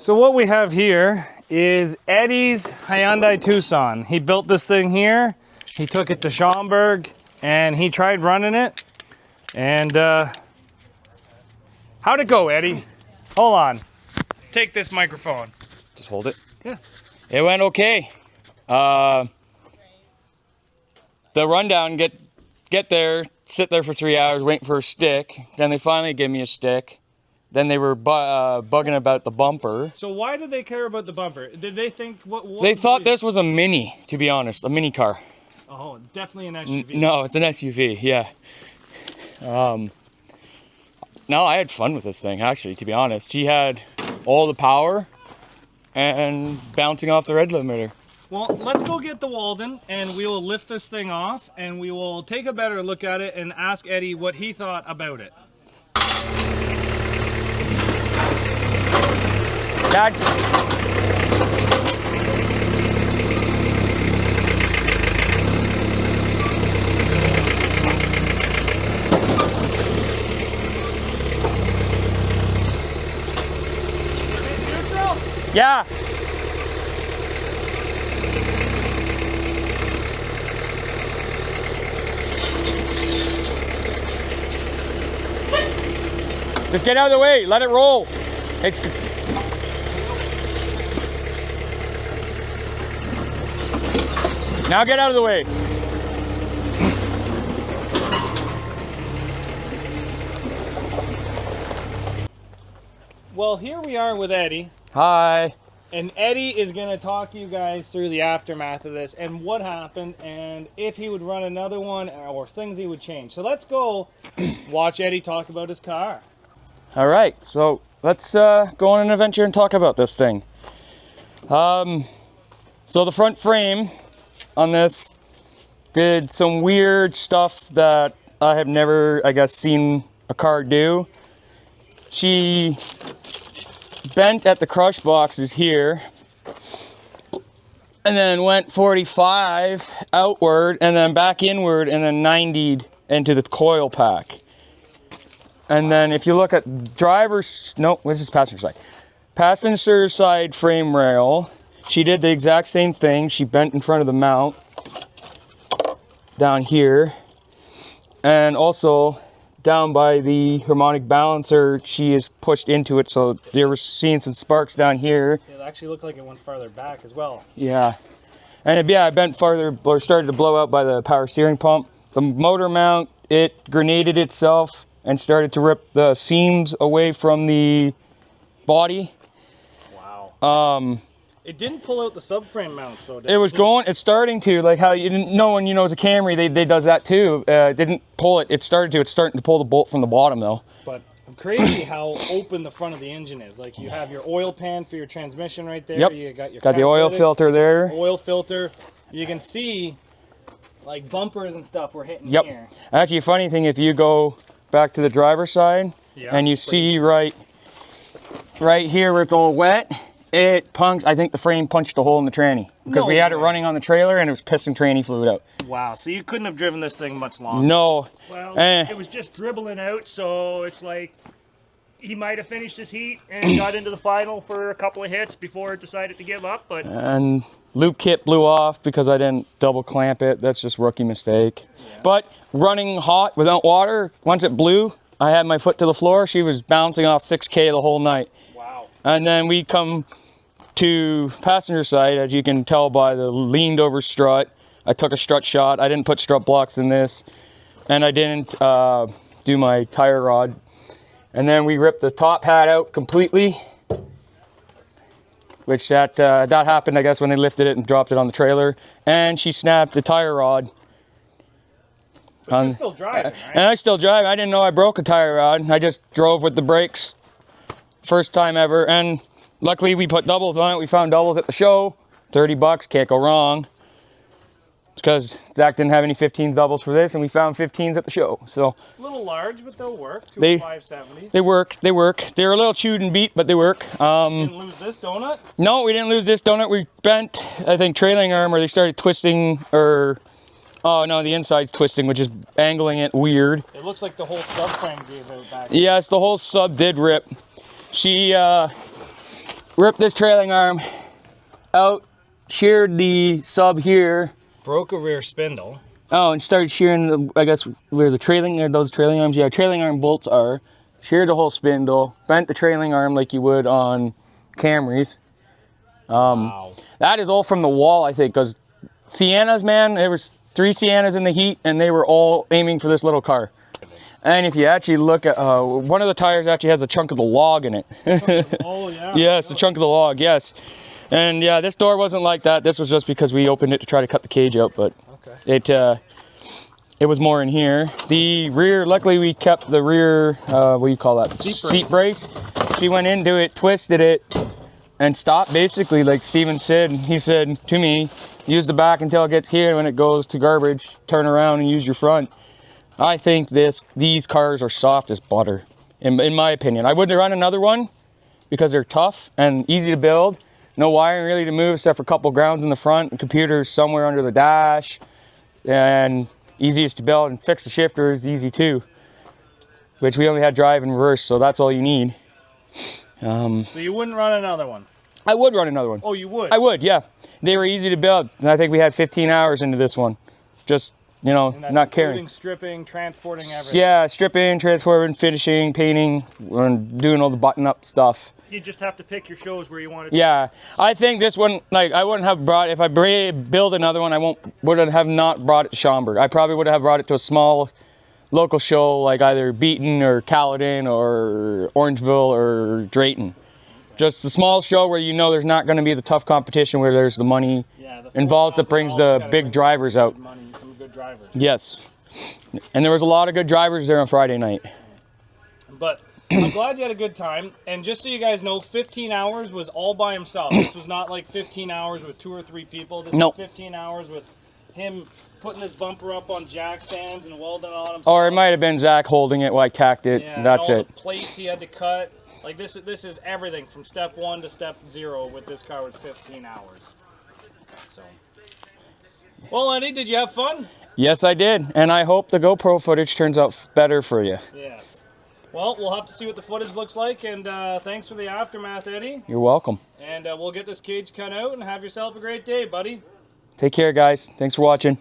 So what we have here is Eddie's Hyundai Tucson. He built this thing here. He took it to Schomberg and he tried running it. And how'd it go, Eddie? Hold on. Take this microphone. Just hold it. Yeah. It went okay. The rundown, get there, sit there for 3 hours, waiting for a stick. Then they finally give me a stick. Then they were bugging about the bumper. So why did they care about the bumper? Did they think what they thought this was a mini, to be honest, a mini car. Oh, it's definitely an SUV. No, it's an SUV, yeah. No, I had fun with this thing, actually, to be honest. He had all the power and bouncing off the red limiter. Well, let's go get the Walden and we will lift this thing off and we will take a better look at it and ask Eddie what he thought about it. Dad. Yeah. Just get out of the way. Let it roll. It's. Now get out of the way. Well, here we are with Eddie. Hi. And Eddie is going to talk you guys through the aftermath of this and what happened and if he would run another one or things he would change. So let's go watch Eddie talk about his car. All right, so let's go on an adventure and talk about this thing. So the front frame on this did some weird stuff that I have never, I guess, seen a car do. She bent at the crush boxes here and then went 45 outward and then back inward and then 90'd into the coil pack. And then if you look at this is passenger side. Passenger side frame rail, she did the exact same thing. She bent in front of the mount down here. And also down by the harmonic balancer, she is pushed into it. So they were seeing some sparks down here. It actually looked like it went farther back as well. Yeah. And I bent farther, or started to blow out by the power steering pump. The motor mount, it grenaded itself and started to rip the seams away from the body. Wow. It didn't pull out the subframe mount, so it was going. It's starting to, like how you didn't know when you know it's a Camry, they does that too. It didn't pull it. It's starting to pull the bolt from the bottom though. But crazy how open the front of the engine is. Like you have your oil pan for your transmission right there. Yep. You got your the oil filter there. Oil filter. You can see like bumpers and stuff were hitting here. Yep. Actually, a funny thing, if you go back to the driver's side and you see right here where it's all wet, it punched. I think the frame punched a hole in the tranny because we had it running on the trailer and it was pissing tranny fluid out. Wow, so you couldn't have driven this thing much longer. No. Well, it was just dribbling out, so it's like he might have finished his heat and got into the final for a couple of hits before it decided to give up. But and loop kit blew off because I didn't double clamp it. That's just rookie mistake. Yeah. But running hot without water, once it blew, I had my foot to the floor. She was bouncing off 6K the whole night. Wow. And then we come to passenger side, as you can tell by the leaned over strut. I took a strut shot. I didn't put strut blocks in this. And I didn't do my tire rod. And then we ripped the top hat out completely. Which that happened, I guess, when they lifted it and dropped it on the trailer. And she snapped the tire rod. But you're still driving, right? And I still drive. I didn't know I broke a tire rod. I just drove with the brakes. First time ever. And luckily we put doubles on it. We found doubles at the show. $30, can't go wrong. Because Zach didn't have any 15 doubles for this, and we found 15s at the show. So a little large, but they'll work. 570s. They work. They're a little chewed and beat, but they work. Didn't lose this donut? No, we didn't lose this donut. We bent, I think, trailing arm, or they started twisting, or oh no, the inside's twisting, which is angling it weird. It looks like the whole subframe gave out back. Yes, the whole sub did rip. She ripped this trailing arm out, sheared the sub here. Broke a rear spindle. Oh, and started shearing the, I guess where the trailing, or those trailing arms, yeah, trailing arm bolts are. Sheared the whole spindle, bent the trailing arm like you would on Camrys. Wow. That is all from the wall, I think, because Siennas, man, there was 3 Siennas in the heat, and they were all aiming for this little car. And if you actually look at, one of the tires actually has a chunk of the log in it. Oh, yeah. Yeah, it's a chunk of the log, yes. And yeah, this door wasn't like that. This was just because we opened it to try to cut the cage out, but it was more in here. The rear, luckily we kept the rear, what do you call that? Seat brace. She went into it, twisted it, and stopped basically, like Steven said. He said to me, use the back until it gets here, and when it goes to garbage, turn around and use your front. I think these cars are soft as butter, in my opinion. I wouldn't run another one because they're tough and easy to build. No wiring really to move except for a couple grounds in the front, and computers somewhere under the dash, and easiest to build, and fix the shifter is easy too, which we only had drive and reverse, so that's all you need. So you wouldn't run another one? I would run another one. Oh, you would? I would, yeah. They were easy to build, and I think we had 15 hours into this one. Just, you know, And that's not carrying. stripping, transporting, everything. Yeah, stripping, transporting, finishing, painting, and doing all the button-up stuff. You just have to pick your shows where you want to. Yeah, I think this one, like, I wouldn't have brought, if I build another one, would have not brought it to Schomberg. I probably would have brought it to a small local show, like either Beaton or Caledon or Orangeville or Drayton. Just a small show where you know there's not going to be the tough competition where there's the money involved that brings the big drivers out. Some good drivers. Yes, and there was a lot of good drivers there on Friday night. But I'm glad you had a good time. And just so you guys know, 15 hours was all by himself. This was not like 15 hours with 2 or 3 people. This was 15 hours with him putting this bumper up on jack stands and welding on himself. Or it might have been Zach holding it while I tacked it. Yeah, That's and all it. the plates he had to cut. Like this is everything from step 1 to step 0 with this car was 15 hours. So. Well, Eddie, did you have fun? Yes, I did. And I hope the GoPro footage turns out better for you. Yes. Well, we'll have to see what the footage looks like. And thanks for the aftermath, Eddie. You're welcome. And we'll get this cage cut out and have yourself a great day, buddy. Take care, guys. Thanks for watching.